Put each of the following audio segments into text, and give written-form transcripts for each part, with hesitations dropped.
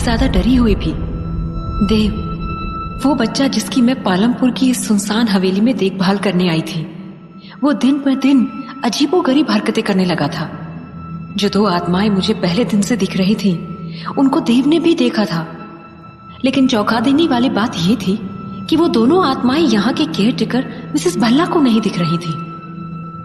ज्यादा डरी हुई भी। देव, वो बच्चा जिसकी मैं पालमपुर की इस सुनसान हवेली में देखभाल करने आई थी, वो दिन पर दिन अजीबोगरीब हरकतें करने लगा था। जो दो आत्माएं मुझे पहले दिन से दिख रही थी, उनको देव ने भी देखा था। लेकिन चौंका देने वाली बात यह थी कि वो दोनों आत्माएं यहाँ के केयर टेकर मिसेस भल्ला को नहीं दिख रही थी।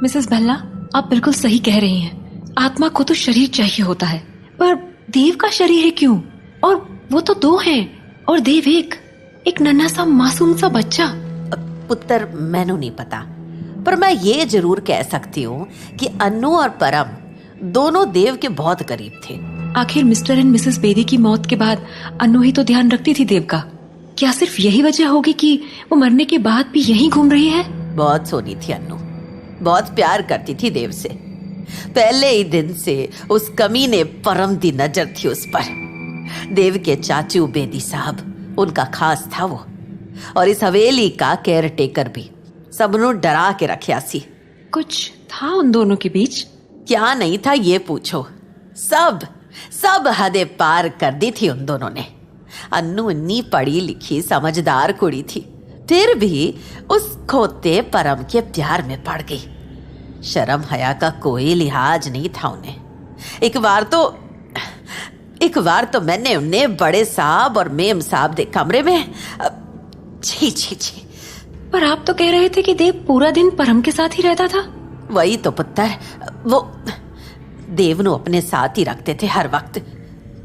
मिसेस भल्ला, आप बिल्कुल सही कह रही हैं। आत्मा को तो शरीर चाहिए होता है, पर देव का शरीर है क्यों? और वो तो दो हैं और देव एक नन्हा सा मासूम सा बच्चा। पुत्र, मैनू नहीं पता, पर मैं ये जरूर कह सकती हूँ कि अन्नू और परम दोनों देव के बहुत करीब थे। आखिर मिस्टर एंड मिसेस बेदी की मौत के बाद अन्नू ही तो ध्यान रखती थी देव का। क्या सिर्फ यही वजह होगी कि वो मरने के बाद भी यहीं घूम रही है? बहुत सोनी थी अन्नू, बहुत प्यार करती थी देव से। पहले ही दिन से उस कमीने परम दी नजर थी उस पर। देव के चाचू बेदी साहब उनका खास था वो, और इस हवेली का केयर टेकर भी। सबनों डरा के रखिया सी। कुछ था उन दोनों के बीच? क्या नहीं था ये पूछो। सब हदें पार कर दी थी उन दोनों ने। अन्नू इतनी पढ़ी लिखी समझदार कुड़ी थी, फिर भी उस खोते परम के प्यार में पड़ गई। शर्म हया का कोई लिहाज नहीं था उन्हें। एक बार तो मैंने उन्हें बड़े साहब और मेम साहब दे कमरे में छी। पर आप तो कह रहे थे कि देव पूरा दिन परम के साथ ही रहता था। वही तो पुत्र, वो देव नु अपने साथ ही रखते थे हर वक्त।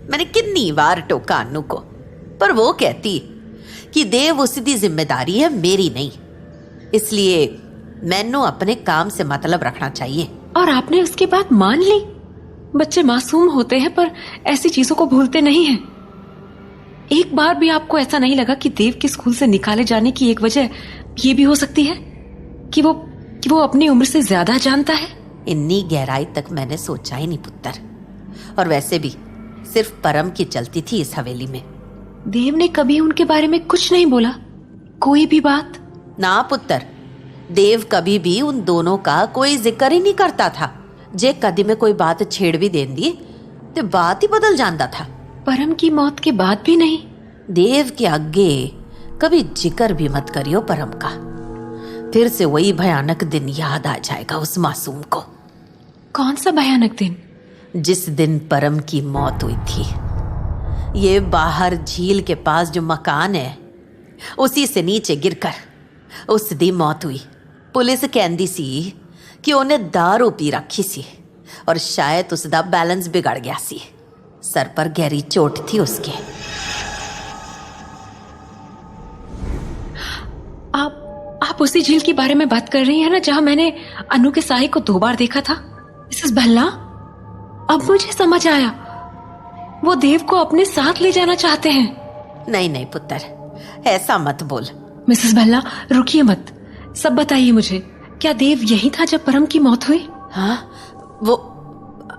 मैंने कितनी बार टोका अन्नू को, पर वो कहती कि देव उसकी जिम्मेदारी है, मेरी नहीं। इसलिए मैनू अपने काम से मतलब रखना चाहिए। और आपने उसकी बात मान ली? बच्चे मासूम होते हैं पर ऐसी चीजों को भूलते नहीं हैं। एक बार भी आपको ऐसा नहीं लगा कि देव के स्कूल से निकाले जाने की एक वजह ये भी हो सकती है कि वो अपनी उम्र से ज्यादा जानता है? इतनी गहराई तक मैंने सोचा ही नहीं पुत्र। और वैसे भी सिर्फ परम की चलती थी इस हवेली में। देव ने कभी उनके बारे में कुछ नहीं बोला? कोई भी बात? ना पुत्र, देव कभी भी उन दोनों का कोई जिक्र ही नहीं करता था। जे कदी में कोई बात छेड़ भी देन दी तो बात ही बदल जाता था। परम की मौत के बाद भी नहीं? देव के आगे कभी जिक्र भी मत करियो परम का, फिर से वही भयानक दिन याद आ जाएगा उस मासूम को। कौन सा भयानक दिन? जिस दिन परम की मौत हुई थी। ये बाहर झील के पास जो मकान है, उसी से नीचे गिरकर उस दी मौत हुई। पुलिस कहती सी कि उन्हें दारू पी रखी सी और शायद उसका बैलेंस बिगड़ गया सी। सर पर गहरी चोट थी उसके। आप उसी झील के बारे में बात कर रही हैं ना, जहां मैंने अनु के साही को 2 बार देखा था? मिसेस भल्ला, अब मुझे समझ आया। वो देव को अपने साथ ले जाना चाहते हैं। नहीं पुत्र, ऐसा मत बोल। मिसेस भल्ला, रुकिए मत, सब बताइए मुझे। क्या देव यही था जब परम की मौत हुई?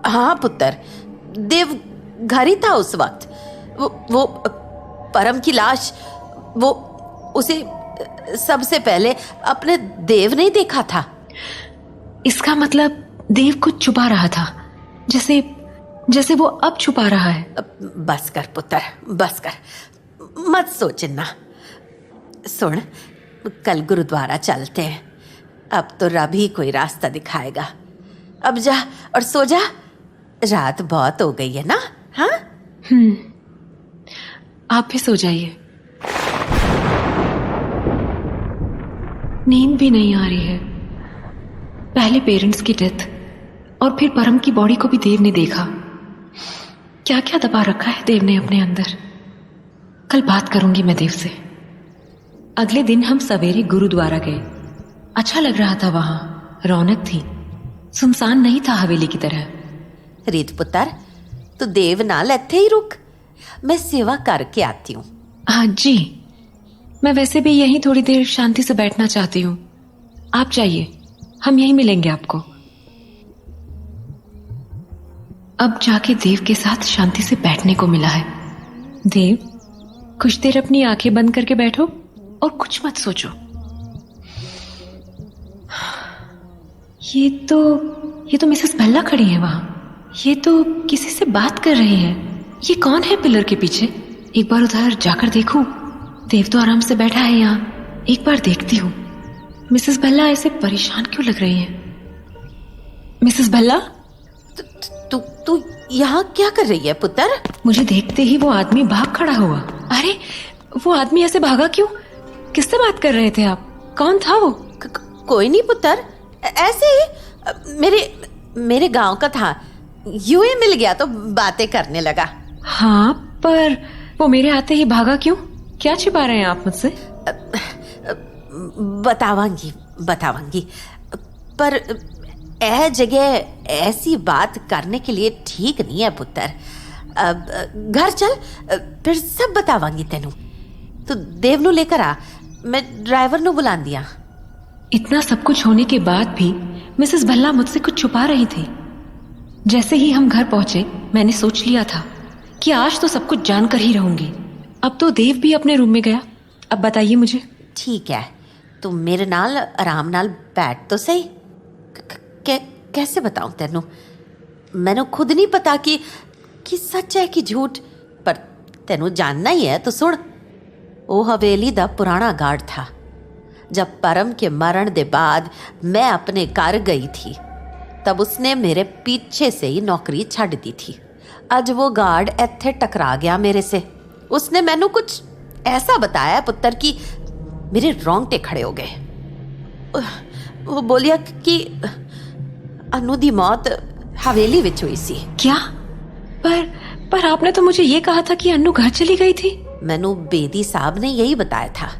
हाँ पुत्र, देव घर ही था उस वक्त। वो परम की लाश, वो उसे सबसे पहले अपने देव ने देखा था। इसका मतलब देव कुछ छुपा रहा था, जैसे वो अब छुपा रहा है। बस कर पुत्र, बस कर, मत सोचना। सुन, कल गुरुद्वारा चलते हैं। अब तो रब ही कोई रास्ता दिखाएगा। अब जा और सो जा, रात बहुत हो गई है ना। हाँ, आप भी सो जाइए। नींद भी नहीं आ रही है। पहले पेरेंट्स की डेथ और फिर परम की बॉडी को भी देव ने देखा। क्या क्या दबा रखा है देव ने अपने अंदर। कल बात करूंगी मैं देव से। अगले दिन हम सवेरे गुरुद्वारा गए। अच्छा लग रहा था वहां, रौनक थी। सुनसान नहीं था हवेली की तरह। रीत पुत्र, तू देव नाल इत्थे ही रुक, मैं सेवा करके आती हूँ। हाँ जी, मैं वैसे भी यहीं थोड़ी देर शांति से बैठना चाहती हूँ। आप जाइए, हम यहीं मिलेंगे आपको। अब जाके देव के साथ शांति से बैठने को मिला है। देव, कुछ देर अपनी आंखें बंद करके बैठो और कुछ मत सोचो। ये तो मिसेस भल्ला खड़ी है वहां। ये तो किसी से बात कर रही है। ये कौन है पिलर के पीछे? एक बार उधर जाकर देखूं। देव तो आराम से बैठा है यहाँ, एक बार देखती हूँ। मिसेस भल्ला ऐसे परेशान क्यों लग रही हैं? मिसेस भल्ला, तू यहाँ क्या कर रही है पुत्र? मुझे देखते ही वो आदमी भाग खड़ा हुआ। अरे, वो आदमी ऐसे भागा क्यों? किससे बात कर रहे थे आप? कौन था वो? कोई नहीं पुत्र, ऐसे ही मेरे गांव का था। यूं ही मिल गया तो बातें करने लगा। हाँ, पर वो मेरे आते ही भागा क्यों? क्या छिपा रहे हैं आप मुझसे? बतावांगी, पर यह जगह ऐसी बात करने के लिए ठीक नहीं है पुत्र। घर चल, फिर सब बतावांगी तेनू। तू देव नु लेकर आ, मैं ड्राइवर नु बुला दिया। इतना सब कुछ होने के बाद भी मिसेस भल्ला मुझसे कुछ छुपा रही थी। जैसे ही हम घर पहुंचे, मैंने सोच लिया था कि आज तो सब कुछ जानकर ही रहूंगी। अब तो देव भी अपने रूम में गया। अब बताइए मुझे। ठीक है, तुम मेरे नाल आराम नाल बैठ तो सही। कैसे बताऊं तेनू? मैनू खुद नहीं पता कि सच है कि झूठ, पर तेनू जानना ही है तो सुन। वो हवेली दा पुराना गार्ड था। जब परम के मरण दे बाद मैं अपने घर गई थी, तब उसने मेरे पीछे से ही नौकरी छड़ दी थी। आज वो गार्ड इत्थे टकरा गया मेरे से। उसने मैनू कुछ ऐसा बताया पुत्र कि मेरे रोंगटे खड़े हो गए। वो बोलिया कि अनु दी मौत हवेली विच हुई सी। क्या? पर आपने तो मुझे ये कहा था कि अनु घर चली गई थी। मैनू बेदी साहब ने यही बताया था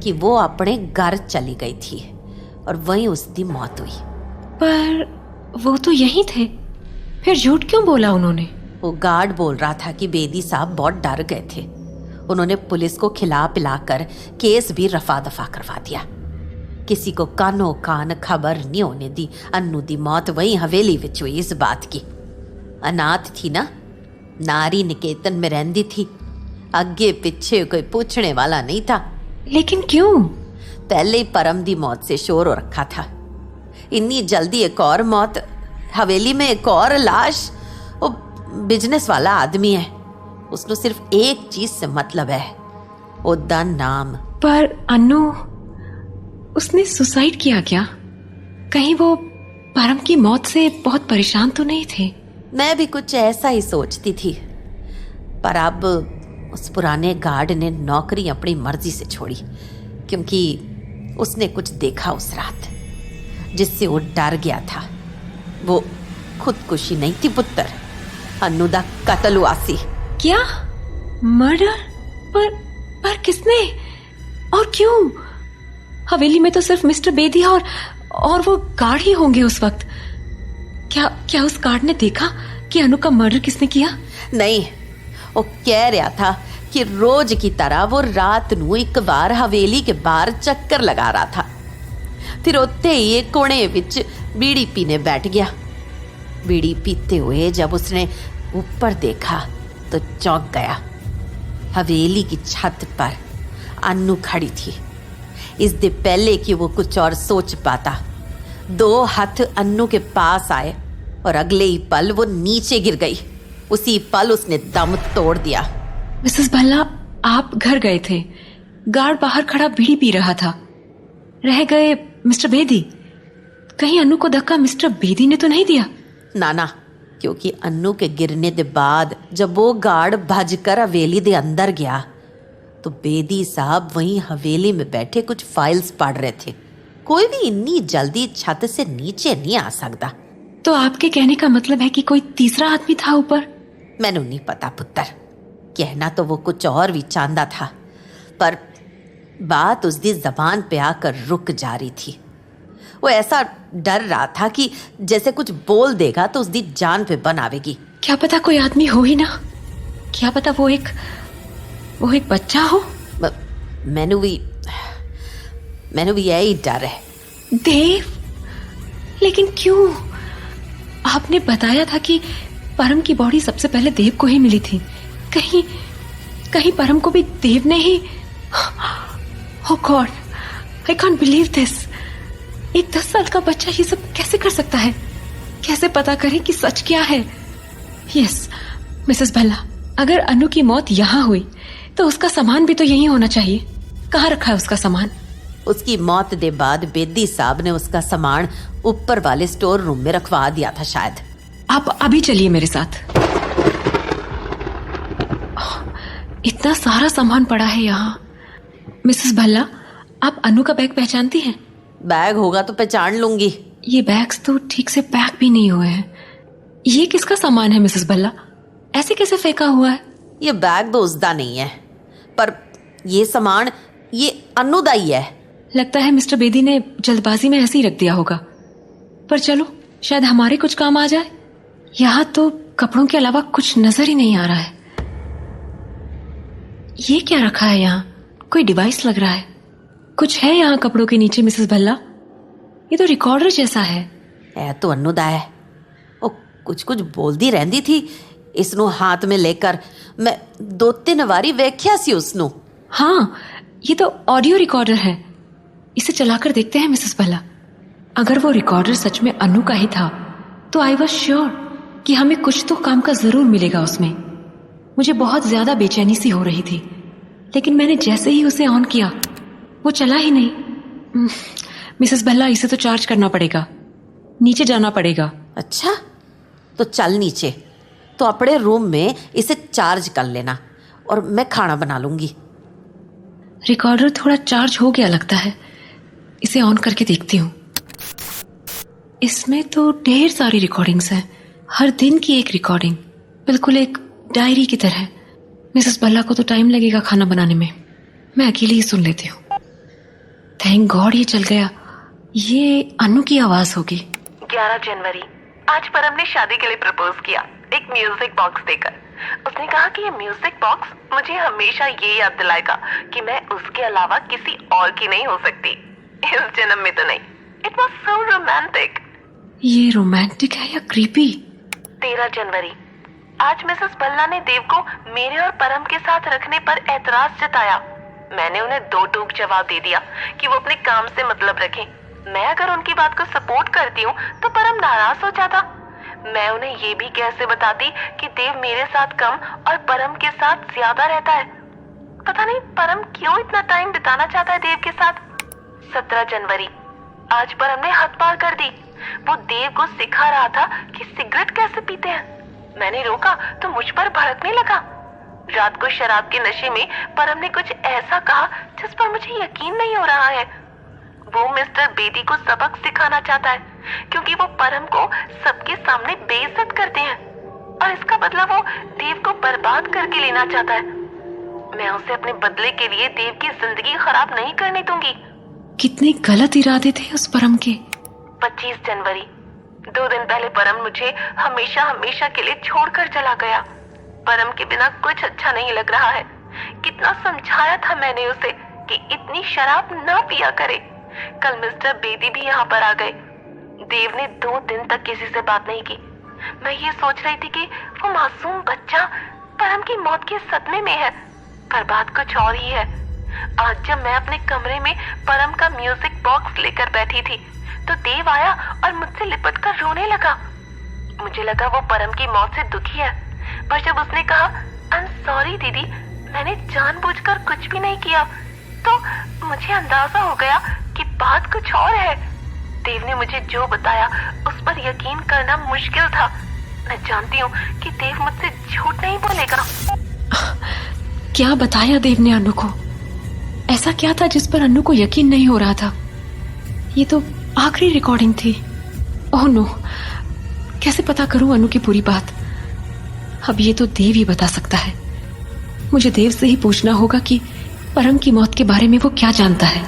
कि वो अपने घर चली गई थी और वहीं उसकी मौत हुई। पर वो तो यहीं थे, फिर झूठ क्यों बोला उन्होंने? वो गार्ड बोल रहा था कि बेदी साहब बहुत डर गए थे। उन्होंने पुलिस को खिला पिलाकर केस भी रफा दफा करवा दिया। किसी को कानो कान खबर नहीं होने दी। अन्नू दी मौत वहीं हवेली विच हुई। इस बात की अनाथ थी ना, नारी निकेतन में रहंदी थी। आगे पीछे कोई पूछने वाला नहीं था। लेकिन क्यों? पहले ही परम दी मौत से शोर हो रखा था। इतनी जल्दी एक और मौत, हवेली में एक और लाश। वो बिजनेस वाला आदमी है, उसको सिर्फ एक चीज से मतलब है, ओदा नाम। पर अन्नू, उसने सुसाइड किया क्या? कहीं वो परम की मौत से बहुत परेशान तो नहीं थे? मैं भी कुछ ऐसा ही सोचती थी, पर अब उस पुराने गार्ड ने नौकरी अपनी मर्जी से छोड़ी, क्योंकि उसने कुछ देखा उस रात जिससे वो डर गया था। वो खुदकुशी नहीं थी पुत्र, अन्नू दा कत्ल हुआ सी। क्या? मर्डर? पर किसने और क्यों? हवेली में तो सिर्फ मिस्टर बेदी और वो गार्ड ही होंगे उस वक्त। क्या उस गार्ड ने देखा कि अनु का मर्डर किसने किया? नहीं, वो कह रहा था कि रोज की तरह वो रात नू एक बार हवेली के बाहर चक्कर लगा रहा था। फिर उत्ते ही एक कोने विच बीड़ी पीने बैठ गया। बीड़ी पीते हुए जब उसने ऊपर देखा तो चौंक गया। हवेली की छत पर अन्नू खड़ी थी। इससे पहले कि वो कुछ और सोच पाता, 2 हाथ अन्नू के पास आए और अगले ही पल वो नीचे गिर गई। उसी पल उसने दम तोड़ दिया। मिसेस भल्ला, आप घर गए थे, गार्ड बाहर खड़ा बीड़ी पी रहा था, रह गए मिस्टर बेदी। कहीं अन्नू को धक्का मिस्टर बेदी ने तो नहीं दिया? ना, क्योंकि अन्नू के गिरने के बाद जब वो गार्ड भजकर हवेली दे अंदर गया तो बेदी साहब वहीं हवेली में बैठे कुछ फाइल्स पढ़ रहे थे। कोई भी इतनी जल्दी छत से नीचे नहीं आ सकता। तो आपके कहने का मतलब है कि कोई तीसरा आदमी था ऊपर? मैनू नहीं पता पुत्र, कहना तो वो कुछ और भी चाहता था, पर बात उसकी जबान पे आकर रुक जा रही थी। वो ऐसा डर रहा था कि जैसे कुछ बोल देगा तो उसकी जान पे बन आवेगी। क्या पता कोई आदमी हो ही ना, क्या पता वो एक बच्चा हो। मैनू भी यही डर है। देव? लेकिन क्यों? आपने बताया था कि परम की बॉडी सबसे पहले देव को ही मिली थी। कहीं परम को भी देव ने ही? Oh God, I can't believe this. एक 10 साल का बच्चा ये सब कैसे कर सकता है? कैसे पता करें कि सच क्या है? यस मिसेस भल्ला, अगर अनु की मौत यहाँ हुई तो उसका सामान भी तो यही होना चाहिए। कहाँ रखा है उसका सामान? उसकी मौत के बाद बेदी साहब ने उसका सामान ऊपर वाले स्टोर रूम में रखवा दिया था शायद। आप अभी चलिए मेरे साथ। इतना सारा सामान पड़ा है यहाँ। मिसेस भल्ला, आप अनु का बैग पहचानती हैं? बैग होगा तो पहचान लूंगी। ये बैग्स तो ठीक से पैक भी नहीं हुए हैं। ये किसका सामान है मिसेस भल्ला? ऐसे कैसे फेंका हुआ है? ये बैग तो उसका नहीं है, पर ये सामान ये अनु दा ही है। लगता है मिस्टर बेदी ने जल्दबाजी में ऐसे ही रख दिया होगा। पर चलो, शायद हमारे कुछ काम आ जाए। यहाँ तो कपड़ों के अलावा कुछ नजर ही नहीं आ रहा है। ये क्या रखा है यहाँ? कोई डिवाइस लग रहा है। कुछ है यहाँ कपड़ों के नीचे मिसेस भल्ला? ये तो रिकॉर्डर जैसा है। तो अनु दा है। वो कुछ कुछ बोलती रहती थी। इसनू हाथ में लेकर मैं 2-3 बारी वेख्या सी उसनू। हाँ, ये तो ऑडियो रिकॉर्डर है। इसे चलाकर देखते हैं मिसेस भल्ला। अगर वो रिकॉर्डर सच में अनु का ही था तो आई वॉज श्योर कि हमें कुछ तो काम का जरूर मिलेगा उसमें। मुझे बहुत ज्यादा बेचैनी सी हो रही थी, लेकिन मैंने जैसे ही उसे ऑन किया वो चला ही नहीं। मिसेस भल्ला, इसे तो चार्ज करना पड़ेगा। नीचे जाना पड़ेगा। अच्छा, तो चल नीचे। तो अपने रूम में इसे चार्ज कर लेना और मैं खाना बना लूंगी। रिकॉर्डर थोड़ा चार्ज हो गया लगता है। इसे ऑन करके देखती हूँ। इसमें तो ढेर सारी रिकॉर्डिंग्स हैं। हर दिन की एक रिकॉर्डिंग, बिल्कुल एक डायरी की तरह। मिसेस भल्ला को तो टाइम लगेगा खाना बनाने में। मैं अकेली ही सुन लेती हूँ। थैंक गॉड ये चल गया। ये अनु की आवाज होगी। 11 जनवरी, आज परम ने शादी के लिए प्रपोज किया, एक म्यूजिक बॉक्स देकर। उसने कहा कि ये म्यूजिक बॉक्स मुझे हमेशा ये याद दिलाएगा कि मैं उसके अलावा किसी और की नहीं हो सकती, इस जन्म में तो नहीं। It was so romantic. ये रोमांटिक है या क्रीपी? 13 जनवरी, आज मिसेस भल्ला ने देव को मेरे और परम के साथ रखने पर एतराज जताया। मैंने उन्हें 2 टूक जवाब दे दिया कि वो अपने काम से मतलब रखें। मैं अगर उनकी बात को सपोर्ट करती हूँ तो परम नाराज हो जाता। मैं उन्हें ये भी कैसे बताती कि देव मेरे साथ कम और परम के साथ ज्यादा रहता है। पता नहीं परम क्यों इतना टाइम बिताना चाहता है देव के साथ। 17 जनवरी, आज परम ने हद पार कर दी। वो देव को सिखा रहा था कि सिगरेट कैसे पीते हैं। मैंने रोका तो मुझ पर भड़कने लगा। रात को शराब के नशे में परम ने कुछ ऐसा कहा जिस पर मुझे यकीन नहीं हो रहा है। वो मिस्टर बेदी को सबक सिखाना चाहता है क्योंकि वो परम को सबके सामने बेइज्जत करते हैं और इसका बदला वो देव को बर्बाद करके लेना चाहता है। मैं उसे अपने बदले के लिए देव की जिंदगी खराब नहीं करने दूंगी। कितने गलत इरादे थे उस परम के। 25 जनवरी, 2 दिन पहले परम मुझे हमेशा हमेशा के लिए छोड़कर चला गया। परम के बिना कुछ अच्छा नहीं लग रहा है। कितना समझाया था मैंने उसे कि इतनी शराब ना पिया करे। कल मिस्टर बेदी भी यहाँ पर आ गए। देव ने 2 दिन तक किसी से बात नहीं की। मैं ये सोच रही थी कि वो मासूम बच्चा परम की मौत के सदमे में है, पर बात कुछ और ही है। आज जब मैं अपने कमरे में परम का म्यूजिक बॉक्स लेकर बैठी थी तो देव आया और मुझसे लिपट कर रोने लगा। मुझे लगा वो परम की मौत से दुखी है, पर जब उसने कहा आई एम सॉरी दीदी, मैंने जानबूझकर कुछ भी नहीं किया, तो मुझे अंदाजा हो गया कि बात कुछ और है। देव ने मुझे जो बताया उस पर यकीन करना मुश्किल था। मैं जानती हूँ कि देव मुझसे झूठ नहीं बोलेगा। क्या बताया देव ने अनु को? ऐसा क्या था जिस पर अनु को यकीन नहीं हो रहा था? ये तो आखिरी रिकॉर्डिंग थी। ओह नो, कैसे पता करूं अनु की पूरी बात? अब ये तो देव ही बता सकता है। मुझे देव से ही पूछना होगा कि परम की मौत के बारे में वो क्या जानता है।